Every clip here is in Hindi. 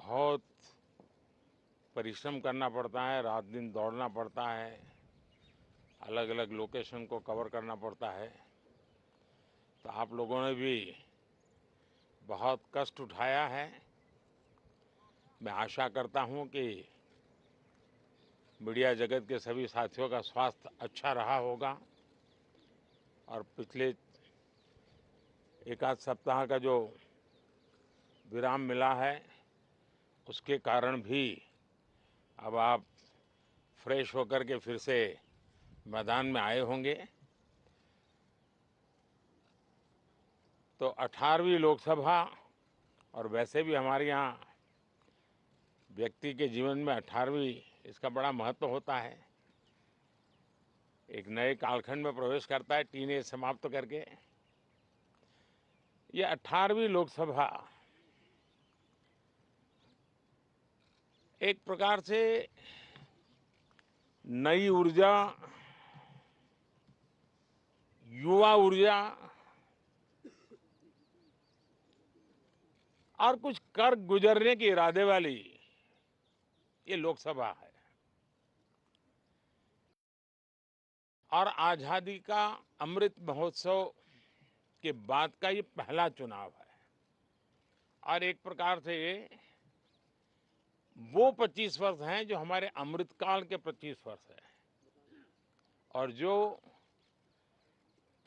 बहुत परिश्रम करना पड़ता है, रात दिन दौड़ना पड़ता है, अलग अलग लोकेशन को कवर करना पड़ता है। तो आप लोगों ने भी बहुत कष्ट उठाया है। मैं आशा करता हूं कि मीडिया जगत के सभी साथियों का स्वास्थ्य अच्छा रहा होगा और पिछले एक आध सप्ताह का जो विराम मिला है उसके कारण भी अब आप फ्रेश होकर के फिर से मैदान में आए होंगे। तो 18वीं लोकसभा, और वैसे भी हमारे यहाँ व्यक्ति के जीवन में 18वीं इसका बड़ा महत्व होता है। एक नए कालखंड में प्रवेश करता है टीनेज समाप्त करके। ये 18वीं लोकसभा एक प्रकार से नई ऊर्जा, युवा ऊर्जा और कुछ कर गुजरने के इरादे वाली ये लोकसभा है। और आजादी का अमृत महोत्सव के बाद का ये पहला चुनाव है। और एक प्रकार से ये वो 25 वर्ष हैं जो हमारे अमृतकाल के 25 वर्ष हैं, और जो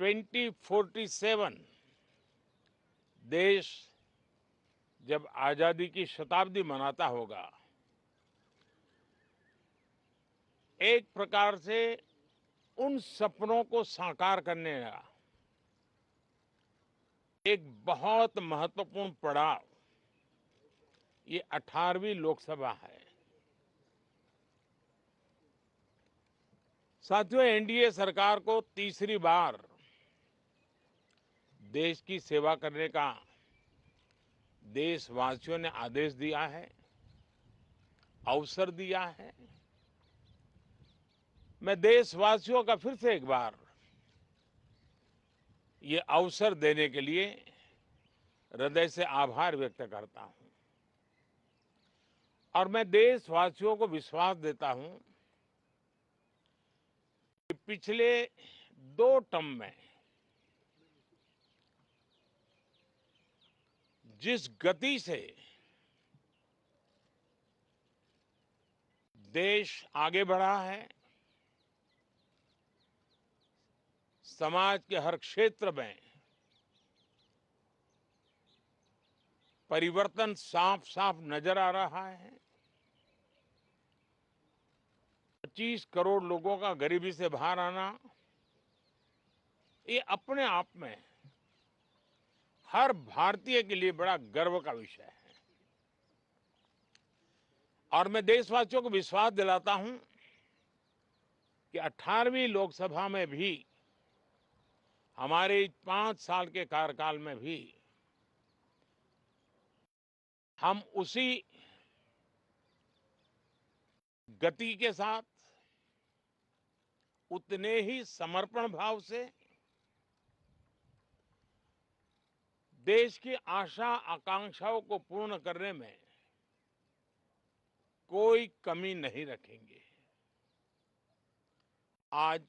2047 देश जब आजादी की शताब्दी मनाता होगा, एक प्रकार से उन सपनों को साकार करने का एक बहुत महत्वपूर्ण पड़ाव ये 18वीं लोकसभा है। साथियों, एनडीए सरकार को तीसरी बार देश की सेवा करने का देशवासियों ने आदेश दिया है, अवसर दिया है। मैं देशवासियों का फिर से एक बार ये अवसर देने के लिए हृदय से आभार व्यक्त करता हूं। और मैं देशवासियों को विश्वास देता हूं कि पिछले 2 टर्म में जिस गति से देश आगे बढ़ा है, समाज के हर क्षेत्र में परिवर्तन साफ साफ नजर आ रहा है। 25 करोड़ लोगों का गरीबी से बाहर आना, ये अपने आप में हर भारतीय के लिए बड़ा गर्व का विषय है। और मैं देशवासियों को विश्वास दिलाता हूं कि 18वीं लोकसभा में भी, हमारे 5 साल के कार्यकाल में भी, हम उसी गति के साथ, उतने ही समर्पण भाव से देश की आशा आकांक्षाओं को पूर्ण करने में कोई कमी नहीं रखेंगे। आज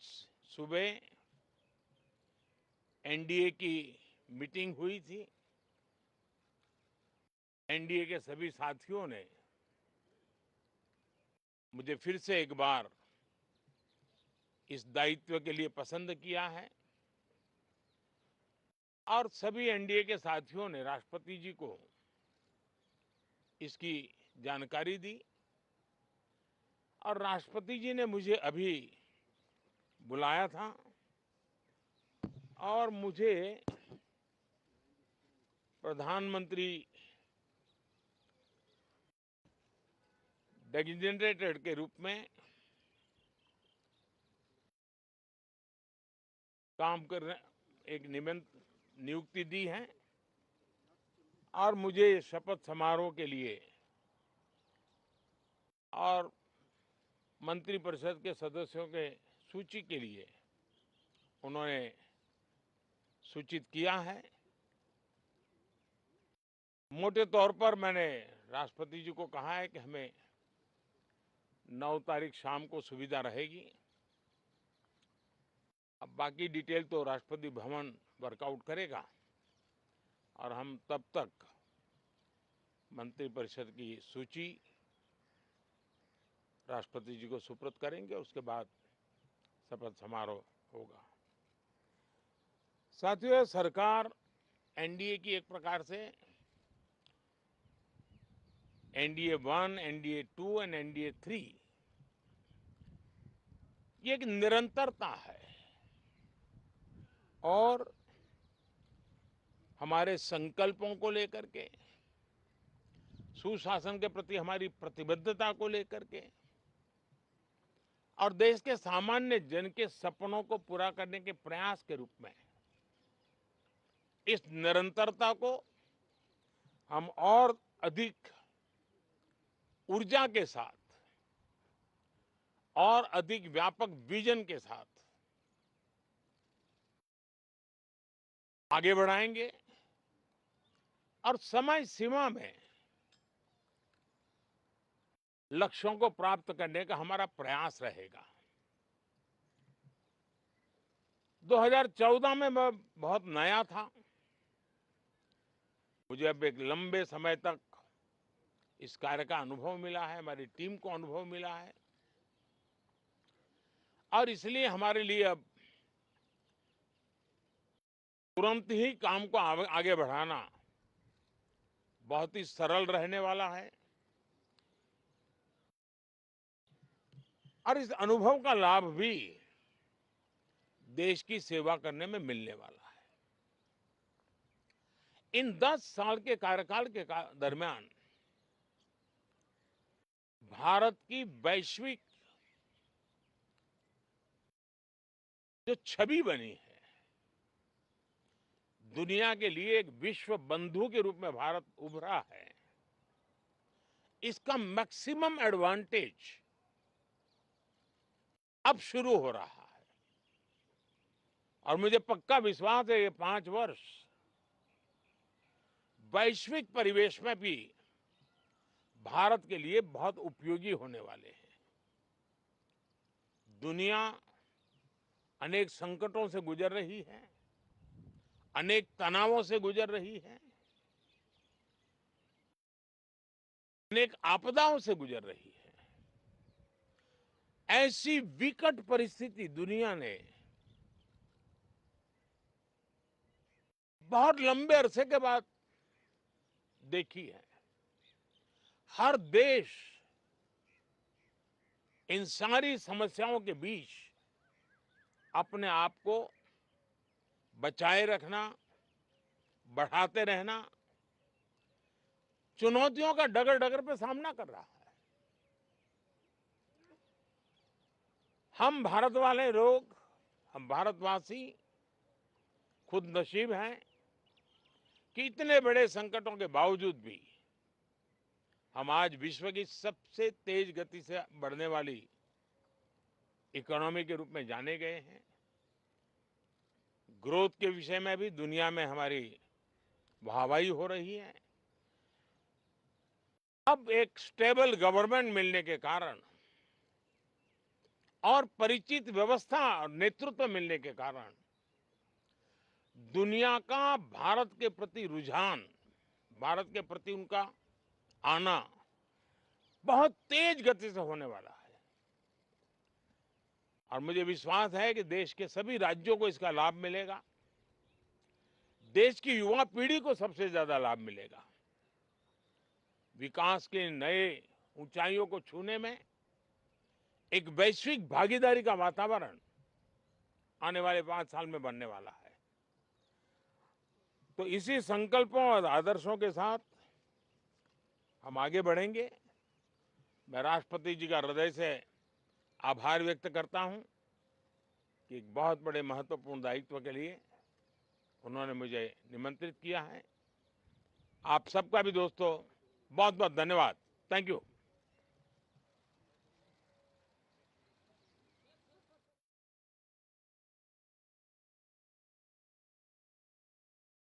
सुबह एनडीए की मीटिंग हुई थी। एनडीए के सभी साथियों ने मुझे फिर से एक बार इस दायित्व के लिए पसंद किया है, और सभी एनडीए के साथियों ने राष्ट्रपति जी को इसकी जानकारी दी। और राष्ट्रपति जी ने मुझे अभी बुलाया था और मुझे प्रधानमंत्री डेजिग्नेटेड के रूप में काम करने एक नियुक्ति दी है, और मुझे शपथ समारोह के लिए और मंत्रिपरिषद के सदस्यों के सूची के लिए उन्होंने सूचित किया है। मोटे तौर पर मैंने राष्ट्रपति जी को कहा है कि हमें 9 तारीख शाम को सुविधा रहेगी। अब बाकी डिटेल तो राष्ट्रपति भवन वर्कआउट करेगा और हम तब तक मंत्रिपरिषद की सूची राष्ट्रपति जी को सुपुर्द करेंगे। उसके बाद शपथ समारोह होगा। साथियों, सरकार एनडीए की एक प्रकार से एनडीए 1, एनडीए 2 और एनडीए 3 ये एक निरंतरता है और हमारे संकल्पों को लेकर के, सुशासन के प्रति हमारी प्रतिबद्धता को लेकर के और देश के सामान्य जन के सपनों को पूरा करने के प्रयास के रूप में इस निरंतरता को हम और अधिक ऊर्जा के साथ और अधिक व्यापक विजन के साथ आगे बढ़ाएंगे और समय सीमा में लक्ष्यों को प्राप्त करने का हमारा प्रयास रहेगा। 2014 में मैं बहुत नया था। मुझे अब एक लंबे समय तक इस कार्य का अनुभव मिला है, हमारी टीम को अनुभव मिला है और इसलिए हमारे लिए अब तुरंत ही काम को आगे बढ़ाना बहुत ही सरल रहने वाला है और इस अनुभव का लाभ भी देश की सेवा करने में मिलने वाला है। इन 10 साल के कार्यकाल के दरमियान भारत की वैश्विक जो छवि बनी है, दुनिया के लिए एक विश्व बंधु के रूप में भारत उभरा है, इसका मैक्सिमम एडवांटेज अब शुरू हो रहा है और मुझे पक्का विश्वास है ये 5 वर्ष वैश्विक परिवेश में भी भारत के लिए बहुत उपयोगी होने वाले हैं। दुनिया अनेक संकटों से गुजर रही है, अनेक तनावों से गुजर रही है, अनेक आपदाओं से गुजर रही है। ऐसी विकट परिस्थिति दुनिया ने बहुत लंबे अरसे के बाद देखी है। हर देश इन सारी समस्याओं के बीच अपने आप को बचाए रखना, बढ़ाते रहना, चुनौतियों का डगर डगर पे सामना कर रहा है। हम भारत वाले लोग, हम भारतवासी खुद नसीब हैं कि इतने बड़े संकटों के बावजूद भी हम आज विश्व की सबसे तेज गति से बढ़ने वाली इकोनॉमी के रूप में जाने गए हैं। ग्रोथ के विषय में भी दुनिया में हमारी वाहवाही हो रही है। अब एक स्टेबल गवर्नमेंट मिलने के कारण और परिचित व्यवस्था और नेतृत्व मिलने के कारण दुनिया का भारत के प्रति रुझान, भारत के प्रति उनका आना बहुत तेज गति से होने वाला है और मुझे विश्वास है कि देश के सभी राज्यों को इसका लाभ मिलेगा। देश की युवा पीढ़ी को सबसे ज्यादा लाभ मिलेगा। विकास के नए ऊंचाइयों को छूने में एक वैश्विक भागीदारी का वातावरण आने वाले 5 साल में बनने वाला है। तो इसी संकल्पों और आदर्शों के साथ हम आगे बढ़ेंगे। मैं राष्ट्रपति जी का हृदय से आभार व्यक्त करता हूं कि एक बहुत बड़े महत्वपूर्ण दायित्व के लिए उन्होंने मुझे निमंत्रित किया है। आप सबका भी दोस्तों बहुत बहुत धन्यवाद। Thank you.